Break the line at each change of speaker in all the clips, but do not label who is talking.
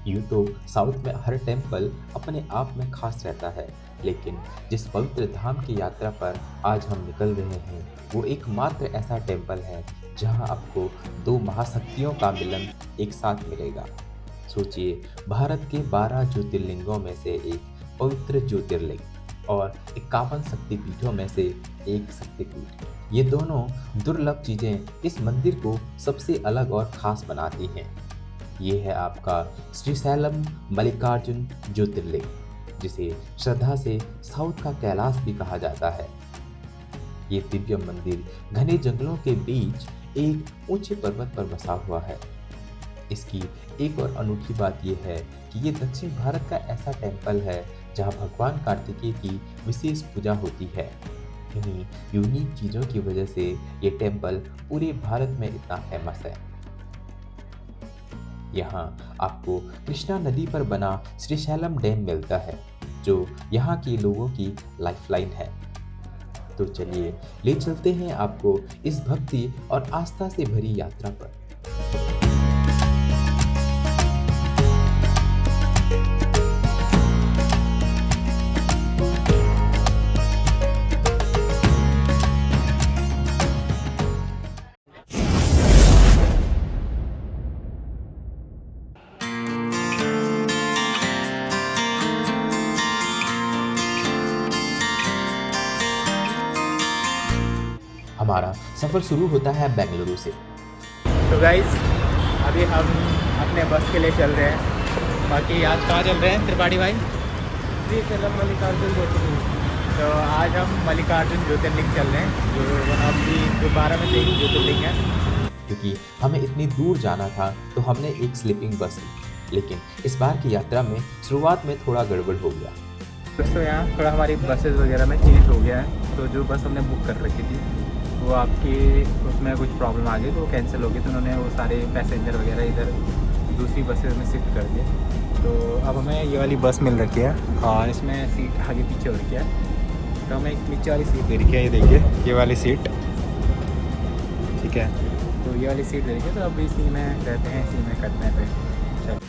यूँ तो साउथ में हर टेम्पल अपने आप में खास रहता है, लेकिन जिस पवित्र धाम की यात्रा पर आज हम निकल रहे हैं, वो एकमात्र ऐसा टेम्पल है जहाँ आपको दो महाशक्तियों का मिलन एक साथ मिलेगा। सोचिए, भारत के 12 ज्योतिर्लिंगों में से एक पवित्र ज्योतिर्लिंग और 51 शक्तिपीठों में से एक शक्तिपीठ। ये दोनों दुर्लभ चीजें इस मंदिर को सबसे अलग और खास बनाती हैं। ये है आपका श्रीशैलम मल्लिकार्जुन ज्योतिर्लिंग, जिसे श्रद्धा से साउथ का कैलाश भी कहा जाता है। ये दिव्य मंदिर घने जंगलों के बीच एक ऊंचे पर्वत पर बसा हुआ है। इसकी एक और अनोखी बात यह है कि ये दक्षिण भारत का ऐसा टेम्पल है जहाँ भगवान कार्तिकेय की विशेष पूजा होती है। इन्हीं यूनिक चीज़ों की वजह से ये टेम्पल पूरे भारत में इतना फेमस है। यहाँ आपको कृष्णा नदी पर बना श्रीशैलम डैम मिलता है, जो यहाँ के लोगों की लाइफलाइन है। तो चलिए ले चलते हैं आपको इस भक्ति और आस्था से भरी यात्रा पर। हमारा सफ़र शुरू होता है बेंगलुरु से।
तो गाइज अभी हम अपने बस के लिए चल रहे हैं। बाकी आज कहाँ चल रहे हैं त्रिपाठी भाई?
श्रीशैलम मल्लिकार्जुन ज्योतिर्लिंग।
तो आज हम मल्लिकार्जुन ज्योतिर्लिंग चल रहे हैं, जो वन ऑफ दी जो 12 में से एक ज्योतिर्लिंग है।
क्योंकि हमें इतनी दूर जाना था तो हमने एक स्लीपिंग बस ली, लेकिन इस बार की यात्रा में शुरुआत में थोड़ा गड़बड़ हो गया।
दोस्तों यहाँ थोड़ा हमारी बसेस वगैरह में चेंज हो गया है। तो जो बस हमने बुक कर रखी थी वो आपकी उसमें कुछ प्रॉब्लम आ गई, तो वो कैंसिल हो गई। तो उन्होंने वो सारे पैसेंजर वगैरह इधर दूसरी बसेस में शिफ्ट कर दिए। तो अब हमें ये वाली बस मिल रखी है और इसमें सीट आगे पीछे हो रखी है। तो हमें एक नीचे वाली सीट दे रखी है, ये देखिए ये वाली सीट, ठीक है। तो ये वाली सीट दे रखी है, तो अब इसी में रहते हैं, इसी में करते हैं फिर। चलो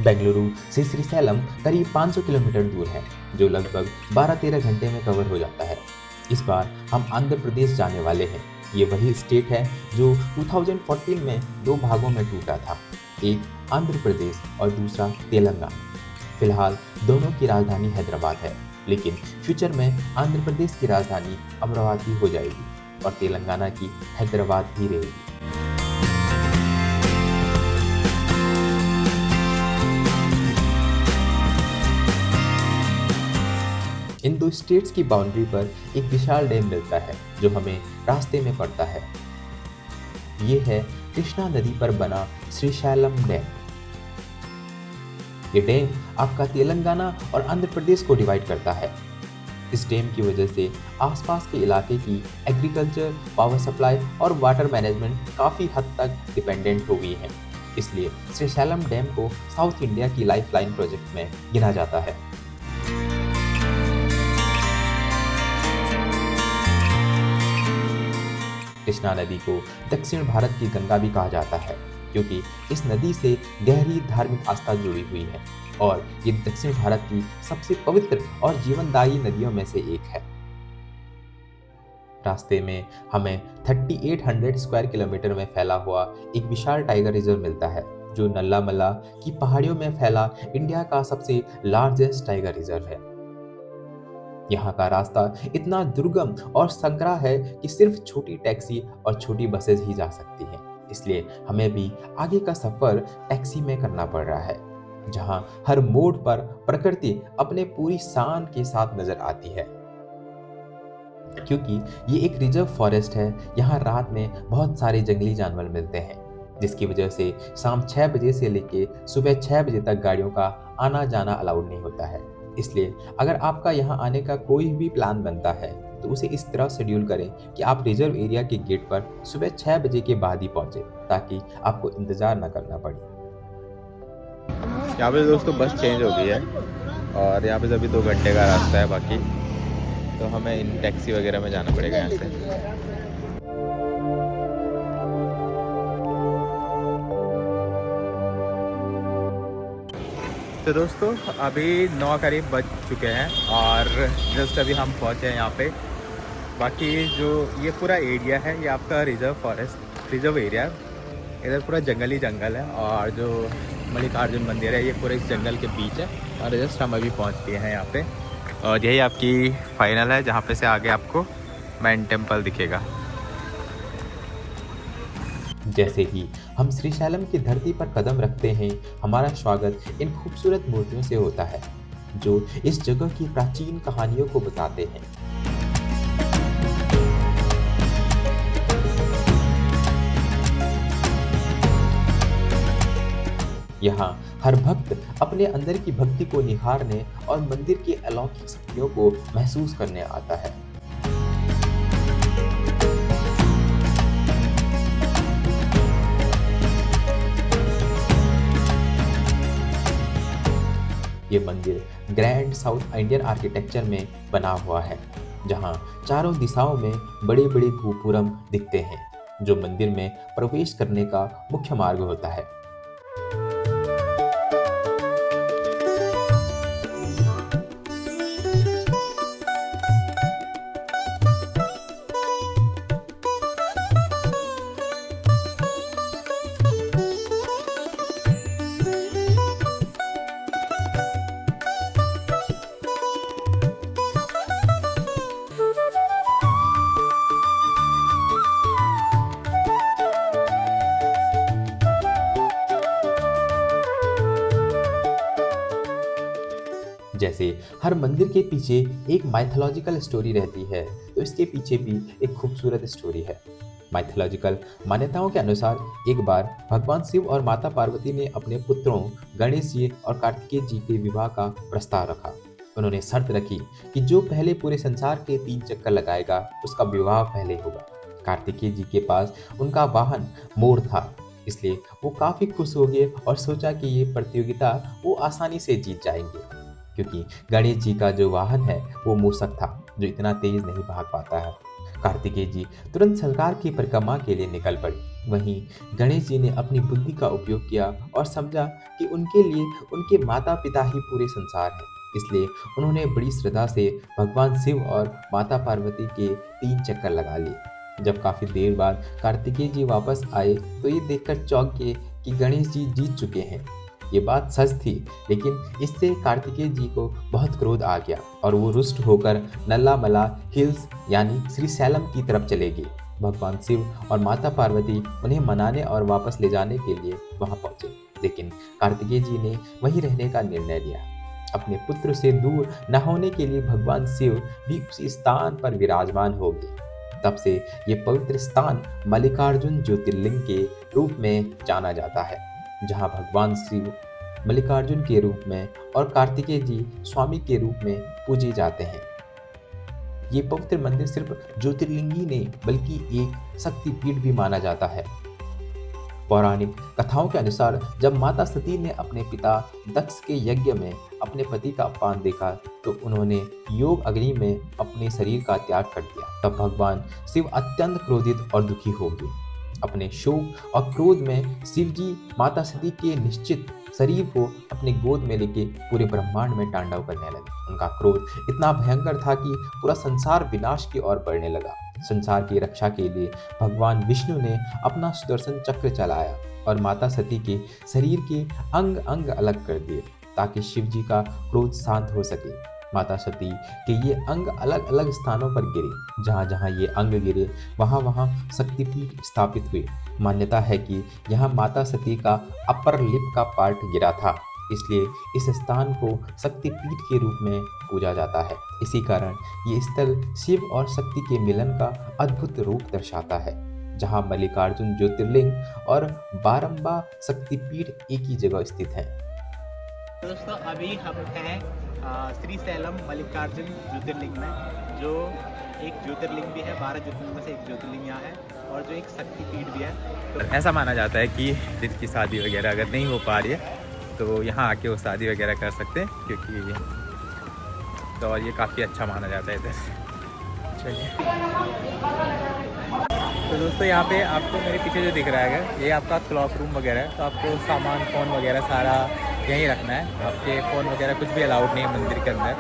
बेंगलुरु से श्रीशैलम करीब 500 किलोमीटर दूर है, जो लगभग 12-13 घंटे में कवर हो जाता है। इस बार हम आंध्र प्रदेश जाने वाले हैं। ये वही स्टेट है जो 2014 में दो भागों में टूटा था, एक आंध्र प्रदेश और दूसरा तेलंगाना। फिलहाल दोनों की राजधानी हैदराबाद है, लेकिन फ्यूचर में आंध्र प्रदेश की राजधानी अमरावती हो जाएगी और तेलंगाना की हैदराबाद ही रहेगी। इन दो स्टेट्स की बाउंड्री पर एक विशाल डैम मिलता है जो हमें रास्ते में पड़ता है। ये है कृष्णा नदी पर बना श्रीशैलम डैम। ये डैम आपका तेलंगाना और आंध्र प्रदेश को डिवाइड करता है। इस डैम की वजह से आसपास के इलाके की एग्रीकल्चर, पावर सप्लाई और वाटर मैनेजमेंट काफ़ी हद तक डिपेंडेंट हो गई है। इसलिए श्रीशैलम डैम को साउथ इंडिया की लाइफलाइन प्रोजेक्ट में गिना जाता है। कृष्णा नदी को दक्षिण भारत की गंगा भी कहा जाता है, क्योंकि इस नदी से गहरी धार्मिक आस्था जुड़ी हुई है और ये दक्षिण भारत की सबसे पवित्र और जीवनदायी नदियों में से एक है। रास्ते में हमें 3800 स्क्वायर किलोमीटर में फैला हुआ एक विशाल टाइगर रिजर्व मिलता है, जो नल्लामला की पहाड़ियों में फैला इंडिया का सबसे लार्जेस्ट टाइगर रिजर्व है। यहाँ का रास्ता इतना दुर्गम और संकरा है कि सिर्फ छोटी टैक्सी और छोटी बसेस ही जा सकती हैं। इसलिए हमें भी आगे का सफर टैक्सी में करना पड़ रहा है, जहाँ हर मोड़ पर प्रकृति अपने पूरी शान के साथ नजर आती है। क्योंकि ये एक रिजर्व फॉरेस्ट है, यहाँ रात में बहुत सारे जंगली जानवर मिलते हैं, जिसकी वजह से शाम 6 बजे से लेके सुबह 6 बजे तक गाड़ियों का आना जाना अलाउड नहीं होता है। इसलिए अगर आपका यहाँ आने का कोई भी प्लान बनता है तो उसे इस तरह शेड्यूल करें कि आप रिजर्व एरिया के गेट पर सुबह 6 बजे के बाद ही पहुंचे, ताकि आपको इंतजार न करना पड़े।
यहाँ पे दोस्तों बस चेंज हो गई है और यहाँ पे अभी 2 घंटे का रास्ता है बाकी, तो हमें इन टैक्सी वगैरह में जाना पड़ेगा यहाँ से। तो दोस्तों अभी 9 करीब बज चुके हैं और जस्ट अभी हम पहुँचे हैं यहाँ पे। बाकी जो ये पूरा एरिया है ये आपका रिजर्व एरिया है। इधर पूरा जंगल ही जंगल है और जो मल्लिकार्जुन मंदिर है ये पूरे इस जंगल के बीच है और जस्ट हम अभी पहुँच गए हैं यहाँ पे। और यही आपकी फाइनल है जहाँ पे से आगे आपको मैन टेम्पल दिखेगा।
जैसे ही हम श्रीशैलम की धरती पर कदम रखते हैं, हमारा स्वागत इन खूबसूरत मूर्तियों से होता है जो इस जगह की प्राचीन कहानियों को बताते हैं। यहाँ हर भक्त अपने अंदर की भक्ति को निखारने और मंदिर की अलौकिक शक्तियों को महसूस करने आता है। ये मंदिर ग्रैंड साउथ इंडियन आर्किटेक्चर में बना हुआ है, जहाँ चारों दिशाओं में बड़े बड़े गोपुरम दिखते हैं जो मंदिर में प्रवेश करने का मुख्य मार्ग होता है। जैसे हर मंदिर के पीछे एक माइथोलॉजिकल स्टोरी रहती है, तो इसके पीछे भी एक खूबसूरत स्टोरी है। माइथोलॉजिकल मान्यताओं के अनुसार एक बार भगवान शिव और माता पार्वती ने अपने पुत्रों गणेश जी और कार्तिकेय जी के विवाह का प्रस्ताव रखा। उन्होंने शर्त रखी कि जो पहले पूरे संसार के 3 चक्कर लगाएगा उसका विवाह पहले होगा। कार्तिकेय जी के पास उनका वाहन मोर था, इसलिए वो काफी खुश हो गए और सोचा कि ये प्रतियोगिता वो आसानी से जीत जाएंगे, क्योंकि गणेश जी का जो वाहन है वो मूषक था जो इतना तेज नहीं भाग पाता है। कार्तिकेय जी तुरंत सरकार की परिक्रमा के लिए निकल पड़े। वहीं गणेश जी ने अपनी बुद्धि का उपयोग किया और समझा कि उनके लिए उनके माता पिता ही पूरे संसार है, इसलिए उन्होंने बड़ी श्रद्धा से भगवान शिव और माता पार्वती के 3 चक्कर लगा लिए। जब काफी देर बाद कार्तिकेय जी वापस आए तो ये देखकर चौंक गए कि गणेश जी जीत चुके हैं। ये बात सच थी, लेकिन इससे कार्तिकेय जी को बहुत क्रोध आ गया और वो रुष्ट होकर नल्लामला हिल्स यानी श्रीशैलम की तरफ चले गए। भगवान शिव और माता पार्वती उन्हें मनाने और वापस ले जाने के लिए वहां पहुंचे, लेकिन कार्तिकेय जी ने वहीं रहने का निर्णय लिया। अपने पुत्र से दूर न होने के लिए भगवान शिव भी उसी स्थान पर विराजमान हो गए। तब से ये पवित्र स्थान मल्लिकार्जुन ज्योतिर्लिंग के रूप में जाना जाता है, जहां भगवान शिव मल्लिकार्जुन के रूप में और कार्तिकेय जी स्वामी के रूप में पूजे जाते हैं। ये पवित्र मंदिर सिर्फ ज्योतिर्लिंग ही नहीं बल्कि एक शक्तिपीठ भी माना जाता है। पौराणिक कथाओं के अनुसार जब माता सती ने अपने पिता दक्ष के यज्ञ में अपने पति का अपमान देखा तो उन्होंने योग अग्नि में अपने शरीर का त्याग कर दिया। तब भगवान शिव अत्यंत क्रोधित और दुखी हो गए। अपने शोक और क्रोध में शिव जी माता सती के निश्चित शरीर को अपनी गोद में लेके पूरे ब्रह्मांड में तांडव करने लगे। उनका क्रोध इतना भयंकर था कि पूरा संसार विनाश की ओर बढ़ने लगा। संसार की रक्षा के लिए भगवान विष्णु ने अपना सुदर्शन चक्र चलाया और माता सती के शरीर के अंग अंग अलग कर दिए ताकि शिव जी का क्रोध शांत हो सके। माता सती के ये अंग अलग अलग स्थानों पर गिरे। जहाँ जहाँ ये अंग गिरे वहाँ वहाँ शक्तिपीठ स्थापित हुए। मान्यता है कि यहाँ माता सती का अपर लिप का पार्ट गिरा था, इसलिए इस स्थान को शक्तिपीठ के रूप में पूजा जाता है। इसी कारण ये स्थल शिव और शक्ति के मिलन का अद्भुत रूप दर्शाता है, जहाँ मल्लिकार्जुन ज्योतिर्लिंग और बारंबा शक्तिपीठ एक ही जगह स्थित हैं।
दोस्तों अभी हम हैं श्रीशैलम मल्लिकार्जुन ज्योतिर्लिंग में, जो एक ज्योतिर्लिंग भी है, 12 ज्योतिर्लिंग में से एक ज्योतिर्लिंग यहाँ है और जो एक शक्तिपीठ भी है। तो ऐसा माना जाता है कि जिसकी शादी वगैरह अगर नहीं हो पा रही है तो यहाँ आके वो शादी वगैरह कर सकते हैं, क्योंकि तो और ये काफ़ी अच्छा माना जाता है इधर। चलिए, तो दोस्तों यहाँ पे आपको मेरे पीछे जो दिख रहा है ये आपका क्लॉक रूम वगैरह है। तो आपको सामान फ़ोन वगैरह सारा यहीं रखना है, आपके फ़ोन वगैरह कुछ भी अलाउड नहीं है मंदिर के अंदर।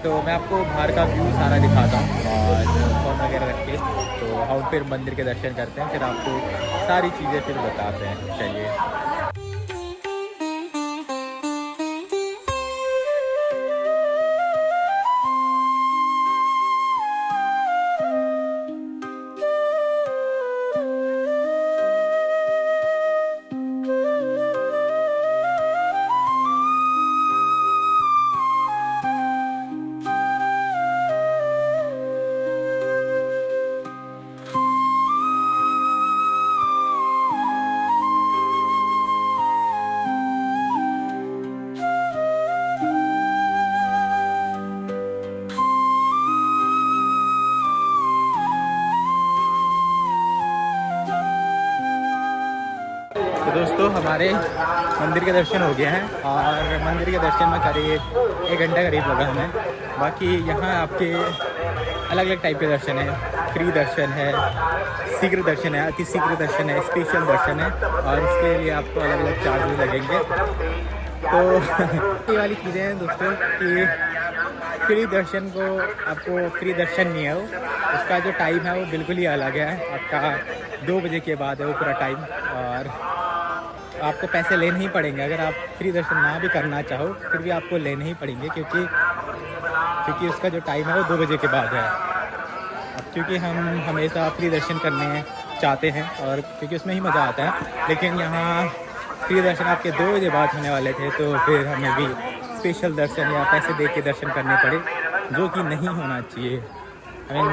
तो मैं आपको बाहर का व्यू सारा दिखाता हूँ और फ़ोन वगैरह रख के तो हम फिर मंदिर के दर्शन करते हैं, फिर आपको सारी चीज़ें फिर बताते हैं। चलिए, तो दोस्तों हमारे मंदिर के दर्शन हो गए हैं और मंदिर के दर्शन में करीब 1 घंटा करीब लगा हमें। बाकी यहाँ आपके अलग अलग टाइप के दर्शन है, फ्री दर्शन है, शीघ्र दर्शन है, अति शीघ्र दर्शन है, स्पेशल दर्शन है और इसके लिए आपको अलग अलग चार्जेस लगेंगे। तो ये वाली चीज़ें हैं दोस्तों कि फ्री दर्शन को आपको फ्री दर्शन नहीं है, वो उसका जो टाइम है वो बिल्कुल ही अलग है। आपका 2 बजे के बाद है वो पूरा टाइम और आपको पैसे लेने ही पड़ेंगे। अगर आप फ्री दर्शन ना भी करना चाहो फिर भी आपको लेने ही पड़ेंगे, क्योंकि उसका जो टाइम है वो 2 बजे के बाद है। अब क्योंकि हम हमेशा फ्री दर्शन करने चाहते हैं और क्योंकि उसमें ही मज़ा आता है, लेकिन यहाँ फ्री दर्शन आपके 2 बजे बाद होने वाले थे तो फिर हमें भी स्पेशल दर्शन या पैसे दे के दर्शन करने पड़े, जो कि नहीं होना चाहिए।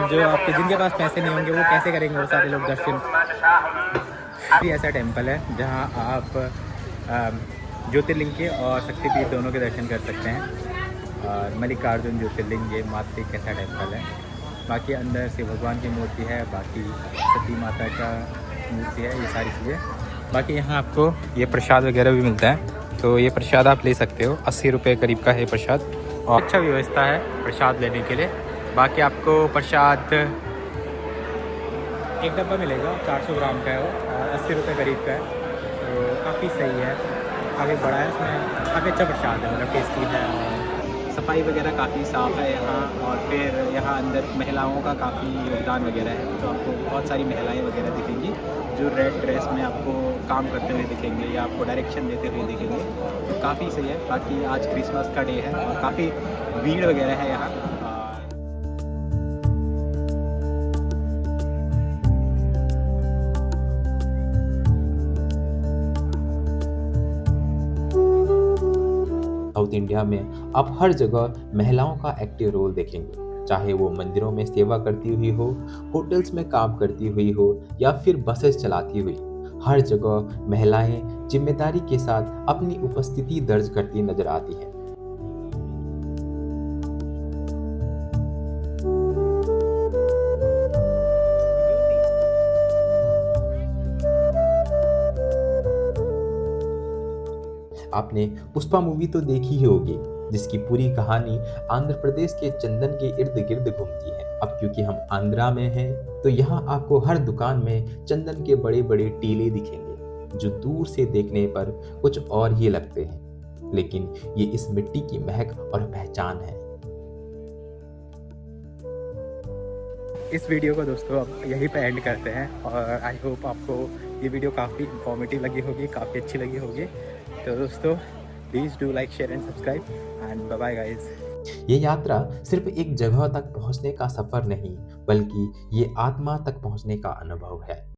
जो आपके जिनके पास पैसे नहीं होंगे वो कैसे करेंगे वो सारे लोग दर्शन। ये ऐसा टेम्पल है जहाँ आप ज्योतिर्लिंग के और शक्तिपीठ दोनों के दर्शन कर सकते हैं। और मल्लिकार्जुन ज्योतिर्लिंग ये मात्र एक ऐसा टेम्पल है। बाकी अंदर से भगवान की मूर्ति है, बाकी सती माता का मूर्ति है, ये सारी चीज़ें। बाकी यहाँ आपको ये प्रसाद वगैरह भी मिलता है, तो ये प्रसाद आप ले सकते हो। 80 रुपये करीब का है प्रसाद और अच्छा व्यवस्था है प्रसाद लेने के लिए। बाकी आपको प्रसाद एक डब्बा मिलेगा, 400 ग्राम का है वो और 80 रुपये करीब का है, तो काफ़ी सही है, काफ़ी बड़ा है, इसमें काफ़ी अच्छा प्रसाद है, मतलब टेस्टी है। सफाई वगैरह काफ़ी साफ़ है यहाँ। और फिर यहाँ अंदर महिलाओं का काफ़ी योगदान वगैरह है, तो आपको बहुत सारी महिलाएं वगैरह दिखेंगी जो रेड ड्रेस में आपको काम करते हुए दिखेंगे या आपको डायरेक्शन देते हुए दिखेंगे, तो काफ़ी सही है। बाकी आज क्रिसमस का डे है और काफ़ी भीड़ वगैरह है यहाँ।
साउथ इंडिया में आप हर जगह महिलाओं का एक्टिव रोल देखेंगे, चाहे वो मंदिरों में सेवा करती हुई हो, होटल्स में काम करती हुई हो या फिर बसेस चलाती हुई। हर जगह महिलाएं जिम्मेदारी के साथ अपनी उपस्थिति दर्ज करती नजर आती हैं। आपने पुष्पा मूवी तो देखी ही होगी, जिसकी पूरी कहानी आंध्र प्रदेश के चंदन के इर्द गिर्द घूमती है। अब क्योंकि हम आंध्रा में हैं, तो यहाँ आपको हर दुकान में चंदन के बड़े बड़े टीले दिखेंगे, जो दूर से देखने पर कुछ और ही लगते हैं, लेकिन ये इस मिट्टी की महक और पहचान है।
इस वीडियो को दोस्तों अब यहीं पे एंड करते हैं और आई होप आपको ये वीडियो काफ़ी इंफॉर्मेटिव लगी होगी, काफ़ी अच्छी लगी होगी। तो दोस्तों please do like, share and subscribe and bye bye guys.
ये यात्रा सिर्फ एक जगह तक पहुंचने का सफर नहीं, बल्कि ये आत्मा तक पहुंचने का अनुभव है।